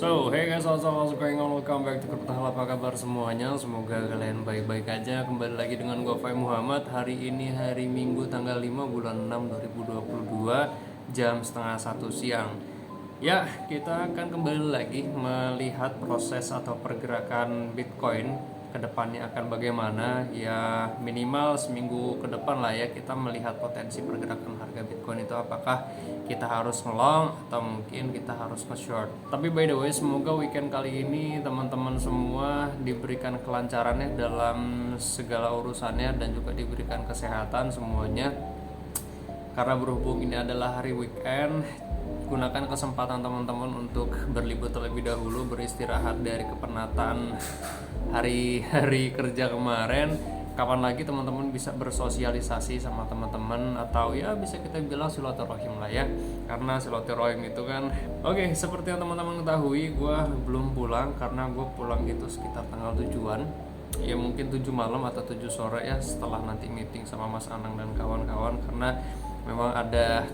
So, hey guys, what's going on? Welcome back to Kertahal. Apa kabar semuanya? Semoga kalian baik-baik aja. Kembali lagi dengan gue Fai Muhammad. Hari ini hari Minggu tanggal 5 bulan 6 2022 jam setengah 1 siang. Ya, kita akan kembali lagi melihat proses atau pergerakan Bitcoin ke depannya akan bagaimana. Ya, minimal seminggu ke depan lah ya, kita melihat potensi pergerakan harga Bitcoin itu apakah kita harus nge-long atau mungkin kita harus nge-short. Tapi by the way, semoga weekend kali ini teman-teman semua diberikan kelancarannya dalam segala urusannya dan juga diberikan kesehatan semuanya. Karena berhubung ini adalah hari weekend, gunakan kesempatan teman-teman untuk berlibur terlebih dahulu, beristirahat dari kepenatan hari-hari kerja kemarin. Kapan lagi teman-teman bisa bersosialisasi sama teman-teman, atau ya bisa kita bilang silaturahim lah ya, karena silaturahim itu kan oke, seperti yang teman-teman ketahui, gue belum pulang karena gue pulang itu sekitar tanggal 7-an, ya mungkin 7 malam atau 7 sore ya, setelah nanti meeting sama Mas Anang dan kawan-kawan, karena memang ada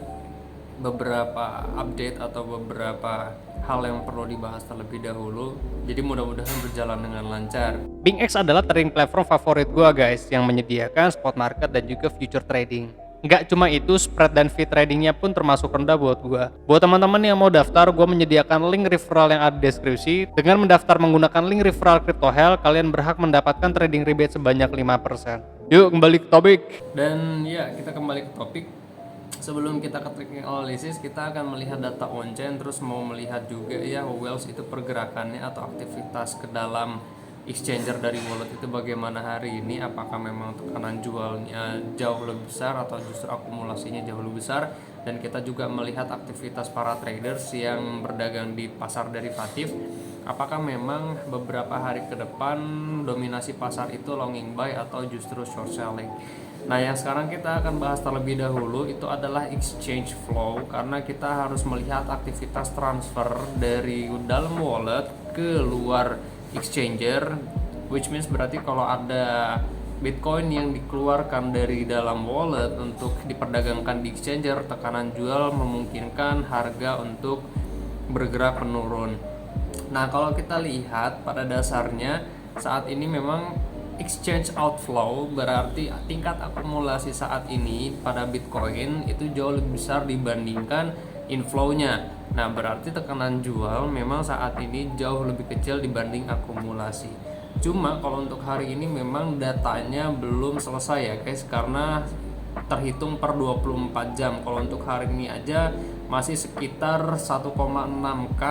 beberapa update atau beberapa hal yang perlu dibahas terlebih dahulu. Jadi mudah-mudahan berjalan dengan lancar. BingX adalah trading platform favorit gua guys, yang menyediakan spot market dan juga future trading. Nggak cuma itu, spread dan fee tradingnya pun termasuk rendah buat gua. Buat teman-teman yang mau daftar, gua menyediakan link referral yang ada di deskripsi. Dengan mendaftar menggunakan link referral CryptoHell, kalian berhak mendapatkan trading rebate sebanyak 5%. Yuk kembali ke topik. Dan ya, kita kembali ke topik. Sebelum kita ke technical analysis, kita akan melihat data on-chain, terus mau melihat juga ya whales itu pergerakannya atau aktivitas ke dalam exchanger dari wallet itu bagaimana hari ini, apakah memang tekanan jualnya jauh lebih besar atau justru akumulasinya jauh lebih besar. Dan kita juga melihat aktivitas para traders yang berdagang di pasar derivatif, apakah memang beberapa hari ke depan dominasi pasar itu longing buy atau justru short selling. Nah, yang sekarang kita akan bahas terlebih dahulu itu adalah exchange flow, karena kita harus melihat aktivitas transfer dari dalam wallet ke luar exchanger, which means berarti kalau ada Bitcoin yang dikeluarkan dari dalam wallet untuk diperdagangkan di exchanger, tekanan jual memungkinkan harga untuk bergerak menurun. Nah, kalau kita lihat pada dasarnya saat ini memang exchange outflow, berarti tingkat akumulasi saat ini pada Bitcoin itu jauh lebih besar dibandingkan inflow-nya. Nah, berarti tekanan jual memang saat ini jauh lebih kecil dibanding akumulasi. Cuma kalau untuk hari ini memang datanya belum selesai ya guys, karena terhitung per 24 jam. Kalau untuk hari ini aja masih sekitar 1,6k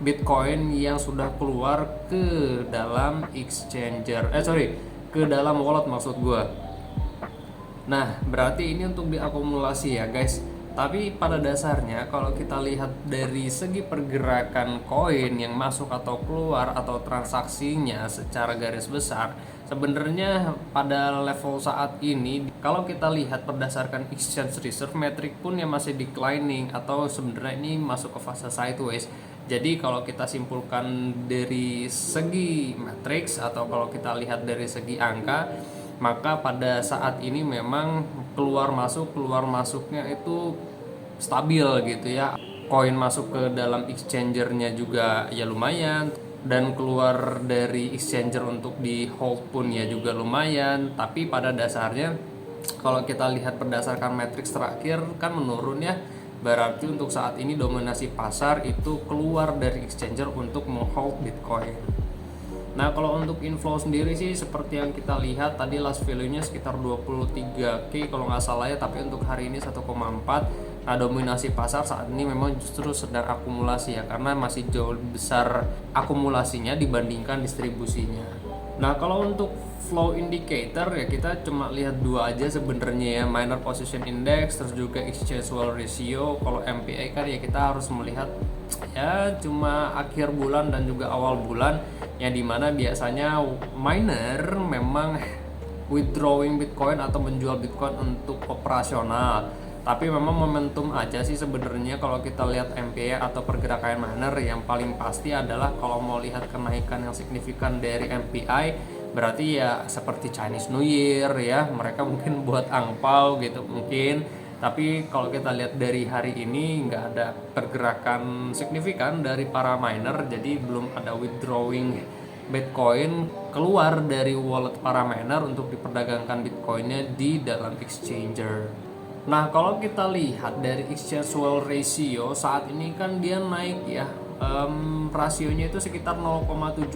Bitcoin yang sudah keluar ke dalam exchanger, ke dalam wallet maksud gua. Nah, berarti ini untuk diakumulasi ya guys. Tapi pada dasarnya kalau kita lihat dari segi pergerakan koin yang masuk atau keluar atau transaksinya secara garis besar, sebenarnya pada level saat ini kalau kita lihat berdasarkan exchange reserve metric pun yang masih declining atau sebenarnya ini masuk ke fase sideways. Jadi kalau kita simpulkan dari segi matriks atau kalau kita lihat dari segi angka, maka pada saat ini memang keluar masuknya itu stabil gitu ya. Koin masuk ke dalam exchangernya juga ya lumayan, dan keluar dari exchanger untuk di hold pun ya juga lumayan. Tapi pada dasarnya kalau kita lihat berdasarkan matriks terakhir kan menurun ya. Berarti untuk saat ini dominasi pasar itu keluar dari exchanger untuk menghold Bitcoin. Nah, kalau untuk inflow sendiri sih seperti yang kita lihat tadi, last value-nya sekitar 23k kalau nggak salah ya, tapi untuk hari ini 1,4. Nah, dominasi pasar saat ini memang justru sedang akumulasi ya, karena masih jauh lebih besar akumulasinya dibandingkan distribusinya. Nah, kalau untuk flow indicator ya kita cuma lihat dua aja sebenarnya ya, minor position index terus juga exchange wall ratio. Kalau MPA kan ya kita harus melihat ya cuma akhir bulan dan juga awal bulan, yang dimana biasanya miner memang withdrawing Bitcoin atau menjual Bitcoin untuk operasional. Tapi memang momentum aja sih sebenarnya kalau kita lihat MPA atau pergerakan miner. Yang paling pasti adalah kalau mau lihat kenaikan yang signifikan dari MPI, berarti ya seperti Chinese New Year ya, mereka mungkin buat angpau gitu mungkin. Tapi kalau kita lihat dari hari ini nggak ada pergerakan signifikan dari para miner, jadi belum ada withdrawing Bitcoin keluar dari wallet para miner untuk diperdagangkan Bitcoinnya di dalam exchanger. Nah, kalau kita lihat dari exchange whale ratio saat ini kan dia naik ya. Rasionya itu sekitar 0,78,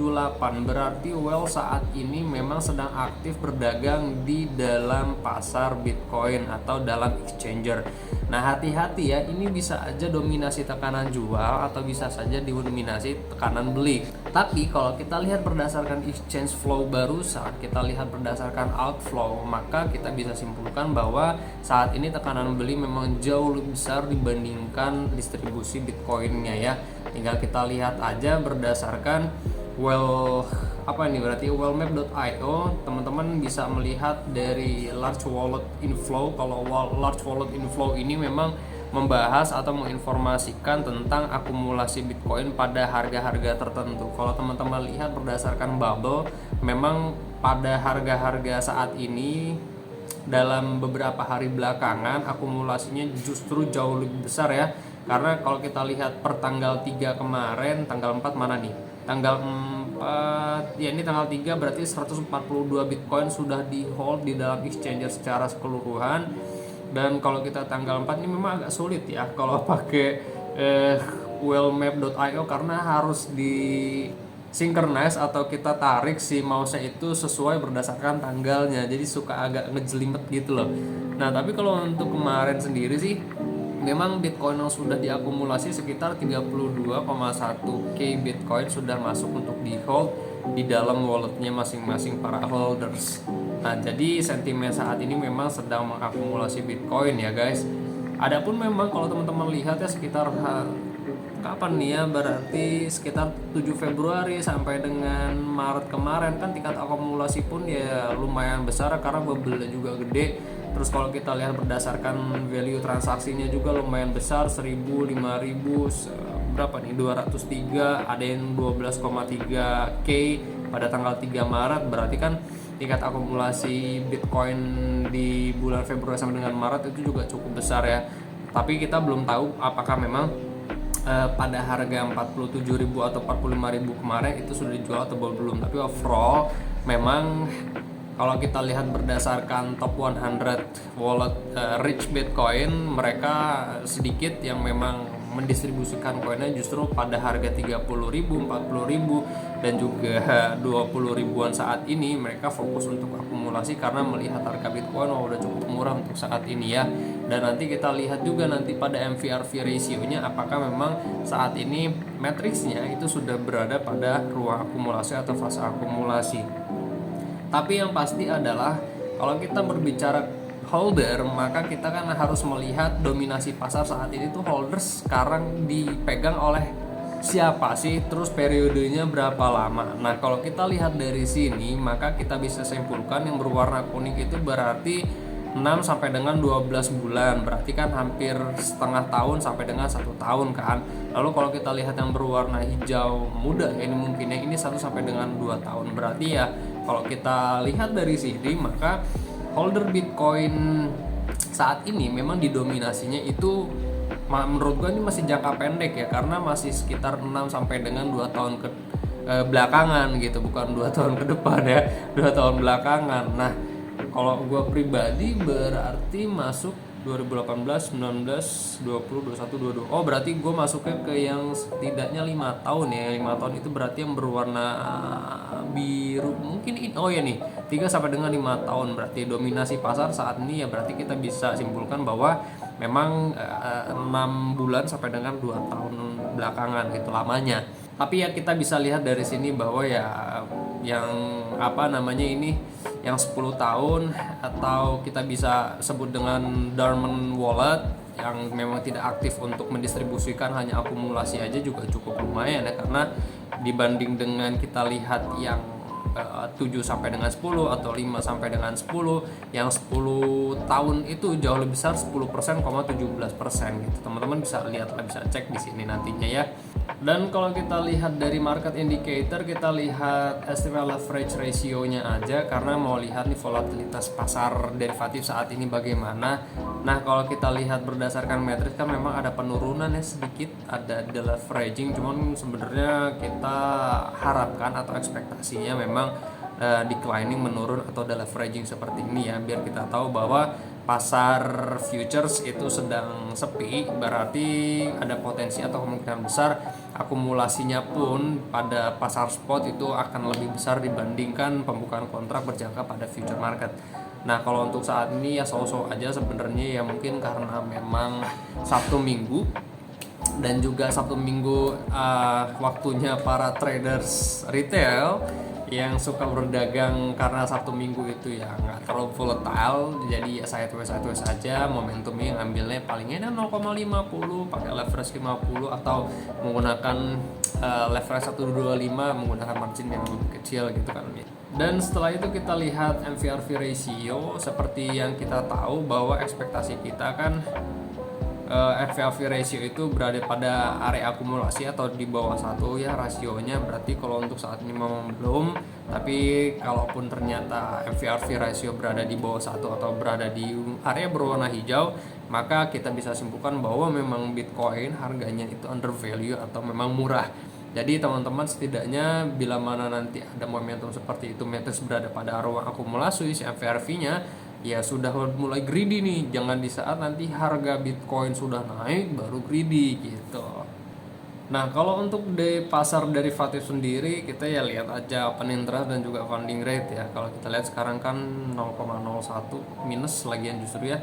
berarti whale saat ini memang sedang aktif berdagang di dalam pasar Bitcoin atau dalam exchanger. Nah, hati-hati ya, ini bisa aja dominasi tekanan jual atau bisa saja didominasi tekanan beli. Tapi kalau kita lihat berdasarkan exchange flow barusan, kita lihat berdasarkan outflow, maka kita bisa simpulkan bahwa saat ini tekanan beli memang jauh lebih besar dibandingkan distribusi Bitcoinnya ya. Tinggal kita lihat aja berdasarkan wellmap.io, teman-teman bisa melihat dari large wallet inflow. Kalau large wallet inflow ini memang membahas atau menginformasikan tentang akumulasi Bitcoin pada harga-harga tertentu. Kalau teman-teman lihat berdasarkan bubble, memang pada harga-harga saat ini dalam beberapa hari belakangan akumulasinya justru jauh lebih besar ya. Karena kalau kita lihat per tanggal 3 kemarin, tanggal 4 mana nih? Tanggal 4, ya ini tanggal 3 berarti 142 Bitcoin sudah di hold di dalam exchanger secara keseluruhan. Dan kalau kita tanggal 4 ini memang agak sulit ya kalau pakai wellmap.io karena harus di synchronize atau kita tarik si mouse itu sesuai berdasarkan tanggalnya, jadi suka agak ngejelimet gitu loh. Nah, tapi kalau untuk kemarin sendiri sih memang Bitcoin yang sudah diakumulasi sekitar 32,1k Bitcoin sudah masuk untuk di hold di dalam walletnya masing-masing para holders. Nah, jadi sentimen saat ini memang sedang mengakumulasi Bitcoin ya guys. Adapun memang kalau teman-teman lihat ya sekitar kapan nih ya, berarti sekitar 7 Februari sampai dengan Maret kemarin kan tingkat akumulasi pun ya lumayan besar karena bubble-nya juga gede. Terus kalau kita lihat berdasarkan value transaksinya juga lumayan besar, 1000, 5000, berapa nih, 203, ada yang 12,3k pada tanggal 3 Maret. Berarti kan tingkat akumulasi Bitcoin di bulan Februari sampai dengan Maret itu juga cukup besar ya. Tapi kita belum tahu apakah memang pada harga 47.000 atau 45.000 kemarin itu sudah dijual atau belum. Tapi overall memang kalau kita lihat berdasarkan top 100 wallet rich Bitcoin, mereka sedikit yang memang mendistribusikan koinnya justru pada harga 30.000, 40.000 dan juga 20.000-an saat ini. Mereka fokus untuk akumulasi karena melihat harga Bitcoin udah cukup murah untuk saat ini ya. Dan nanti kita lihat juga nanti pada MVRV ratio-nya apakah memang saat ini matriksnya itu sudah berada pada ruang akumulasi atau fase akumulasi. Tapi yang pasti adalah kalau kita berbicara holder, maka kita kan harus melihat dominasi pasar saat ini tuh holders sekarang dipegang oleh siapa sih, terus periodenya berapa lama. Nah, kalau kita lihat dari sini, maka kita bisa simpulkan yang berwarna kuning itu berarti 6 sampai dengan 12 bulan, berarti kan hampir setengah tahun sampai dengan 1 tahun kan. Lalu kalau kita lihat yang berwarna hijau muda, ini mungkin yang ini 1 sampai dengan 2 tahun, berarti ya kalau kita lihat dari sini maka holder Bitcoin saat ini memang didominasinya itu menurut gue ini masih jangka pendek ya, karena masih sekitar 6 sampai dengan 2 tahun ke belakangan gitu, bukan 2 tahun ke depan ya, 2 tahun belakangan. Nah, kalau gue pribadi berarti masuk 2018, 19, 20, 21, 22. Oh, berarti gue masuknya ke yang setidaknya 5 tahun ya. 5 tahun itu berarti yang berwarna biru. Mungkin oh ya nih, 3 sampai dengan 5 tahun berarti dominasi pasar saat ini ya. Berarti kita bisa simpulkan bahwa memang 6 bulan sampai dengan 2 tahun belakangan itu lamanya. Tapi ya kita bisa lihat dari sini bahwa ya yang apa namanya ini yang 10 tahun atau kita bisa sebut dengan dormant wallet yang memang tidak aktif untuk mendistribusikan, hanya akumulasi aja juga cukup lumayan ya, karena dibanding dengan kita lihat yang 7 sampai dengan 10 atau 5 sampai dengan 10, yang 10 tahun itu jauh lebih besar 10%,17% gitu. Teman-teman bisa lihat, bisa cek di sini nantinya ya. Dan kalau kita lihat dari market indicator, kita lihat estimate leverage ratio-nya aja karena mau lihat nih volatilitas pasar derivatif saat ini bagaimana. Nah, kalau kita lihat berdasarkan matriks kan memang ada penurunan ya sedikit, ada deleveraging, cuman sebenarnya kita harapkan atau ekspektasinya memang declining, menurun atau deleveraging seperti ini ya, biar kita tahu bahwa pasar futures itu sedang sepi, berarti ada potensi atau kemungkinan besar akumulasinya pun pada pasar spot itu akan lebih besar dibandingkan pembukaan kontrak berjangka pada future market. Nah, kalau untuk saat ini ya so-so aja sebenarnya ya, mungkin karena memang Sabtu Minggu dan juga Sabtu Minggu waktunya para traders retail yang suka berdagang, karena Sabtu Minggu itu ya nggak terlalu volatile, jadi ya sideways aja, momentumnya ngambilnya palingnya 0,50 pakai leverage 50 atau menggunakan leverage 125 menggunakan margin yang lebih kecil gitu kan. Dan setelah itu kita lihat MVRV ratio, seperti yang kita tahu bahwa ekspektasi kita kan FVRV ratio itu berada pada area akumulasi atau di bawah 1 ya rasionya, berarti kalau untuk saat ini memang belum, tapi kalaupun ternyata FVRV ratio berada di bawah 1 atau berada di area berwarna hijau, maka kita bisa simpulkan bahwa memang Bitcoin harganya itu undervalue atau memang murah. Jadi teman-teman setidaknya bila mana nanti ada momentum seperti itu, matrix berada pada ruang akumulasi si FVRV-nya, ya sudah mulai greedy nih. Jangan di saat nanti harga Bitcoin sudah naik baru greedy gitu. Nah, kalau untuk di pasar derivatif sendiri, kita ya lihat aja open interest dan juga funding rate ya. Kalau kita lihat sekarang kan 0,01 minus lagian justru ya.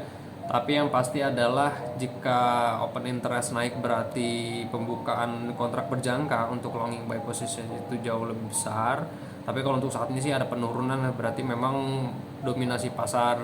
Tapi yang pasti adalah jika open interest naik berarti pembukaan kontrak berjangka untuk longing buy position itu jauh lebih besar. Tapi kalau untuk saat ini sih ada penurunan, berarti memang dominasi pasar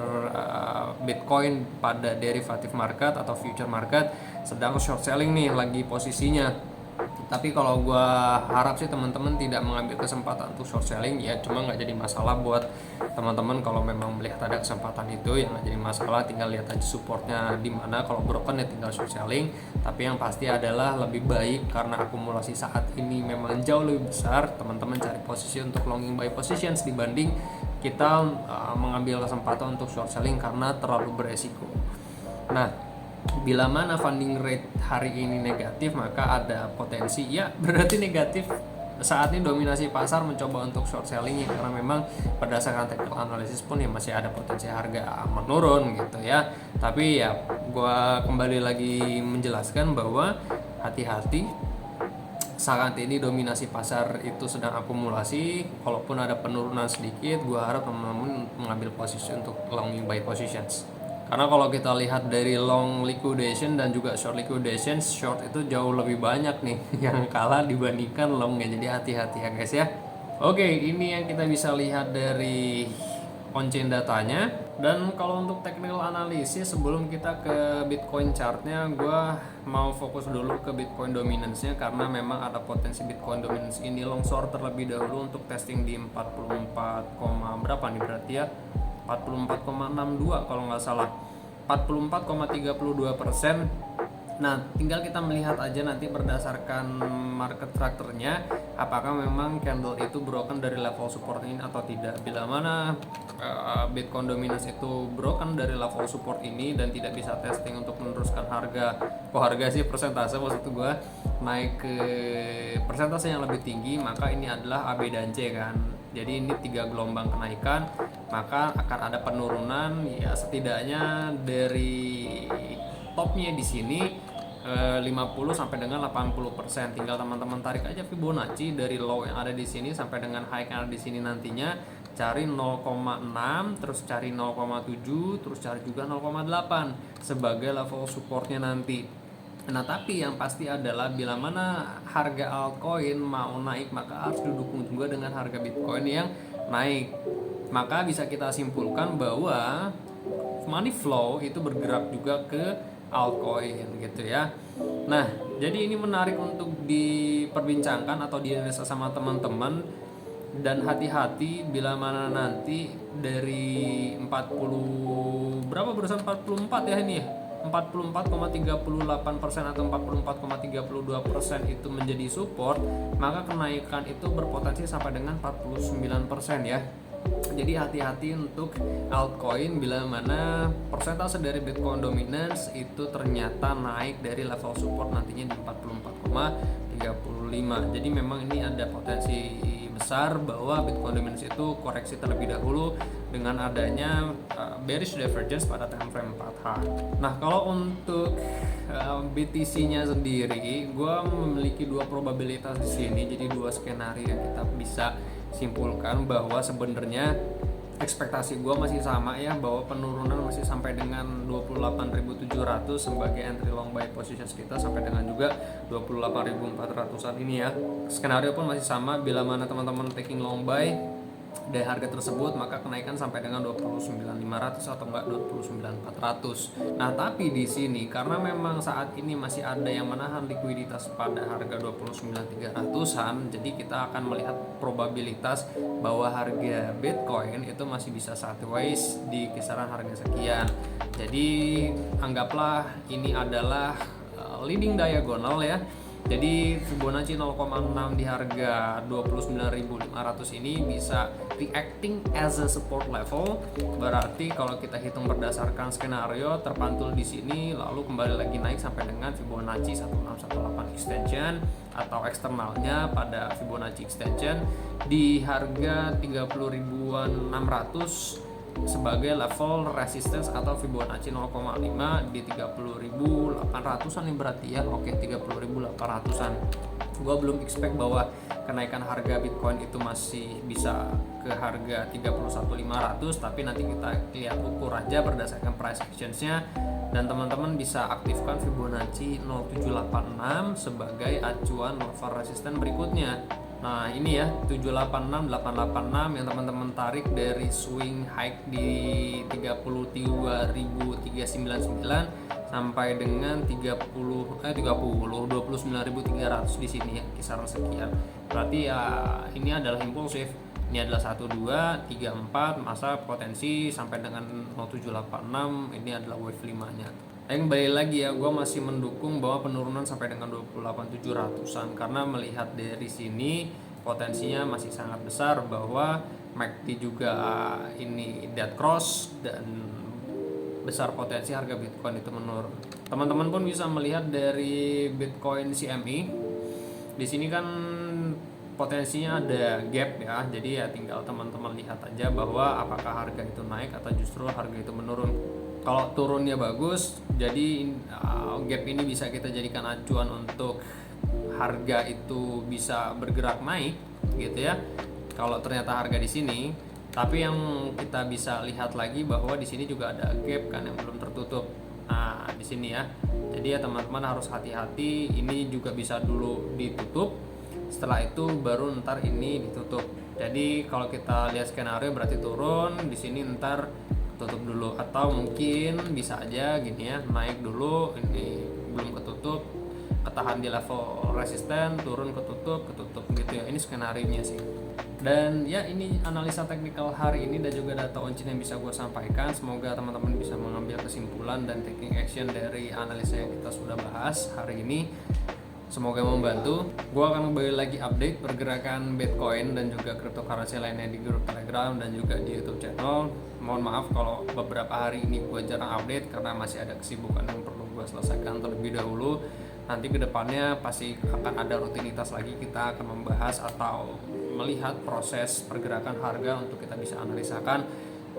Bitcoin pada derivative market atau future market sedang short selling nih lagi posisinya. Tapi kalau gue harap sih teman-teman tidak mengambil kesempatan untuk short selling ya, cuma nggak jadi masalah buat teman-teman kalau memang melihat ada kesempatan itu ya, nggak jadi masalah, tinggal lihat aja supportnya di mana. Kalau broken ya tinggal short selling, tapi yang pasti adalah lebih baik karena akumulasi saat ini memang jauh lebih besar, teman-teman cari posisi untuk longing buy positions dibanding kita mengambil kesempatan untuk short selling karena terlalu beresiko. Nah, bila mana funding rate hari ini negatif, maka ada potensi ya berarti negatif saat ini dominasi pasar mencoba untuk short selling ya, karena memang berdasarkan technical analysis pun ya masih ada potensi harga menurun gitu ya. Tapi ya gua kembali lagi menjelaskan bahwa hati-hati, saat ini dominasi pasar itu sedang akumulasi. Kalaupun ada penurunan sedikit, gua harap teman-teman mengambil posisi untuk long buy positions. Karena kalau kita lihat dari long liquidation dan juga short liquidation, short itu jauh lebih banyak nih yang kalah dibandingkan long ya. Jadi hati-hati ya guys ya. Oke, ini yang kita bisa lihat dari on-chain datanya. Dan kalau untuk technical analysis, sebelum kita ke Bitcoin chartnya, gue mau fokus dulu ke Bitcoin dominance-nya, karena memang ada potensi Bitcoin dominance ini long short terlebih dahulu untuk testing di 44, berapa nih berarti ya, 44,62 kalau nggak salah, 44,32%. Nah, tinggal kita melihat aja nanti berdasarkan market structure-nya apakah memang candle itu broken dari level support ini atau tidak. Bila mana Bitcoin dominance itu broken dari level support ini dan tidak bisa testing untuk meneruskan harga, persentase maksud gue naik ke persentase yang lebih tinggi, maka ini adalah A, B, dan C kan. Jadi ini 3 gelombang kenaikan, maka akan ada penurunan ya setidaknya dari topnya di sini 50 sampai dengan 80%. Tinggal teman-teman tarik aja Fibonacci dari low yang ada di sini sampai dengan high yang ada di sini, nantinya cari 0,6, terus cari 0,7, terus cari juga 0,8 sebagai level supportnya nanti. Nah, tapi yang pasti adalah bila mana harga altcoin mau naik, maka harus didukung juga dengan harga Bitcoin yang naik. Maka bisa kita simpulkan bahwa money flow itu bergerak juga ke altcoin gitu ya. Nah, jadi ini menarik untuk diperbincangkan atau dianalisa sama teman-teman, dan hati-hati bila mana nanti dari 40 berapa barusan 44 ya ini ya. 44,38% atau 44,32% itu menjadi support, maka kenaikan itu berpotensi sampai dengan 49% ya. Jadi hati-hati untuk altcoin bila mana persentase dari Bitcoin dominance itu ternyata naik dari level support nantinya di 44,35. Jadi memang ini ada potensi besar bahwa Bitcoin dominance itu koreksi terlebih dahulu dengan adanya bearish divergence pada time frame 4H. Nah, kalau untuk BTC-nya sendiri, gue memiliki dua probabilitas di sini, jadi dua skenario yang kita bisa simpulkan bahwa sebenarnya ekspektasi gue masih sama ya, bahwa penurunan masih sampai dengan 28.700 sebagai entry long buy positions kita, sampai dengan juga 28.400an ini ya. Skenario pun masih sama, bila mana teman-teman taking long buy dari harga tersebut, maka kenaikan sampai dengan 29.500 atau enggak 29.400. Nah, tapi di sini karena memang saat ini masih ada yang menahan likuiditas pada harga 29.300-an, jadi kita akan melihat probabilitas bahwa harga Bitcoin itu masih bisa sideways di kisaran harga sekian. Jadi anggaplah ini adalah leading diagonal ya. Jadi Fibonacci 0,6 di harga 29.500 ini bisa reacting as a support level. Berarti kalau kita hitung berdasarkan skenario terpantul di sini lalu kembali lagi naik sampai dengan Fibonacci 1618 extension atau eksternalnya pada Fibonacci extension di harga 30.600 sebagai level resistance atau Fibonacci 0,5 di 30.800an nih berarti ya. Oke, 30.800an. Gua belum expect bahwa kenaikan harga Bitcoin itu masih bisa ke harga 31.500, tapi nanti kita lihat ukur aja berdasarkan price actions-nya, dan teman-teman bisa aktifkan Fibonacci 0786 sebagai acuan level resistance berikutnya. Nah, ini ya 786, 886 yang teman-teman tarik dari swing high di 29.399 sampai dengan 29.300 di sini ya, kisaran sekian. Berarti ya ini adalah impulsif. Ini adalah 1 2 3 4, masa potensi sampai dengan 0786 ini adalah wave 5-nya. Yang balik lagi ya, gue masih mendukung bahwa penurunan sampai dengan 28.700an karena melihat dari sini potensinya masih sangat besar bahwa MACD juga ini dead cross dan besar potensi harga Bitcoin itu menurun. Teman-teman pun bisa melihat dari Bitcoin CME. Di sini kan potensinya ada gap ya, jadi ya tinggal teman-teman lihat aja bahwa apakah harga itu naik atau justru harga itu menurun. Kalau turunnya bagus, jadi gap ini bisa kita jadikan acuan untuk harga itu bisa bergerak naik gitu ya. Kalau ternyata harga di sini, tapi yang kita bisa lihat lagi bahwa di sini juga ada gap kan yang belum tertutup. Nah, di sini ya. Jadi ya teman-teman harus hati-hati, ini juga bisa dulu ditutup. Setelah itu baru ntar ini ditutup. Jadi kalau kita lihat skenario berarti turun, di sini ntar tutup dulu, atau mungkin bisa aja gini ya, naik dulu ini belum ketutup, ketahan di level resisten, turun ketutup gitu ya. Ini skenarionya sih. Dan ya ini analisa teknikal hari ini dan juga data on-chain yang bisa gue sampaikan. Semoga teman-teman bisa mengambil kesimpulan dan taking action dari analisa yang kita sudah bahas hari ini. Semoga membantu. Gue akan kembali lagi update pergerakan Bitcoin dan juga cryptocurrency lainnya di grup Telegram dan juga di YouTube channel. Mohon maaf kalau beberapa hari ini gue jarang update karena masih ada kesibukan yang perlu gue selesaikan terlebih dahulu. Nanti kedepannya pasti akan ada rutinitas lagi, kita akan membahas atau melihat proses pergerakan harga untuk kita bisa analisakan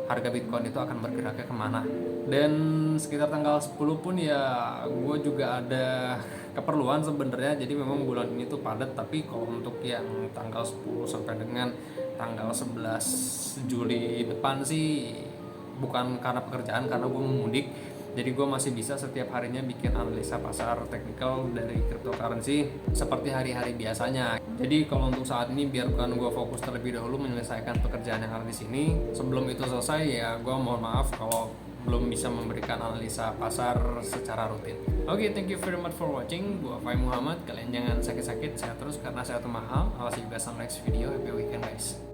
harga Bitcoin itu akan bergeraknya kemana. Dan sekitar tanggal 10 pun ya gue juga ada keperluan sebenarnya, jadi memang bulan ini tuh padat, tapi kalau untuk yang tanggal 10 sampai dengan tanggal 11 Juli depan sih bukan karena pekerjaan, karena gue mudik. Jadi gue masih bisa setiap harinya bikin analisa pasar teknikal dari cryptocurrency seperti hari-hari biasanya. Jadi kalau untuk saat ini biarkan gue fokus terlebih dahulu menyelesaikan pekerjaan yang ada di sini. Sebelum itu selesai ya gue mohon maaf kalau belum bisa memberikan analisa pasar secara rutin. Oke, thank you very much for watching. Gue Fai Muhammad. Kalian jangan sakit-sakit, sehat terus karena sehat itu mahal. I'll see you guys on next video. Happy weekend guys.